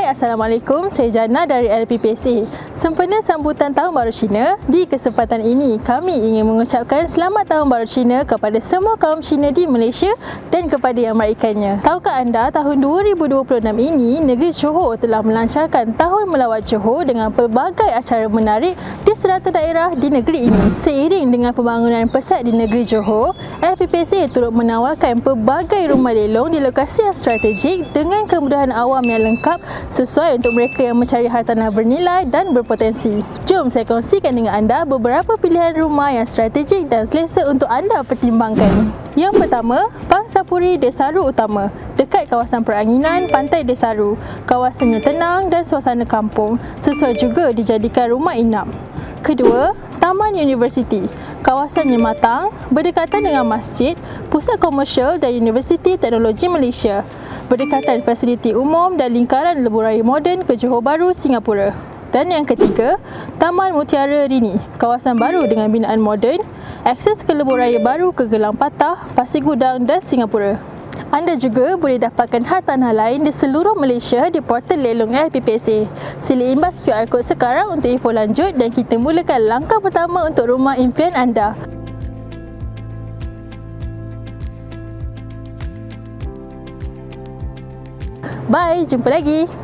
Hai, Assalamualaikum. Saya Jana dari LPPSA. Sempena sambutan Tahun Baru Cina, di kesempatan ini kami ingin mengucapkan Selamat Tahun Baru Cina kepada semua kaum Cina di Malaysia dan kepada yang meraihkannya. Tahukah anda, tahun 2026 ini, negeri Johor telah melancarkan Tahun Melawat Johor dengan pelbagai acara menarik di serata daerah di negeri ini. Seiring dengan pembangunan pesat di negeri Johor, LPPSA turut menawarkan pelbagai rumah lelong di lokasi yang strategik dengan kemudahan awam yang lengkap sesuai untuk mereka yang mencari hartanah bernilai dan berpotensi. Jom saya kongsikan dengan anda beberapa pilihan rumah yang strategik dan selesa untuk anda pertimbangkan. Yang pertama, Pangsapuri Desaru Utama, dekat kawasan peranginan Pantai Desaru. Kawasannya tenang dan suasana kampung, sesuai juga dijadikan rumah inap. Kedua, Taman Universiti. Kawasannya matang, berdekatan dengan masjid, pusat komersial dan Universiti Teknologi Malaysia. Berdekatan fasiliti umum dan lingkaran lebuh raya moden ke Johor Bahru, Singapura. Dan yang ketiga, Taman Mutiara Rini. Kawasan baru dengan binaan moden, akses ke lebuh raya baru ke Gelang Patah, Pasir Gudang dan Singapura. Anda juga boleh dapatkan hartanah lain di seluruh Malaysia di portal lelong LPPSA. Sila imbas QR Code sekarang untuk info lanjut dan kita mulakan langkah pertama untuk rumah impian anda. Bye, jumpa lagi.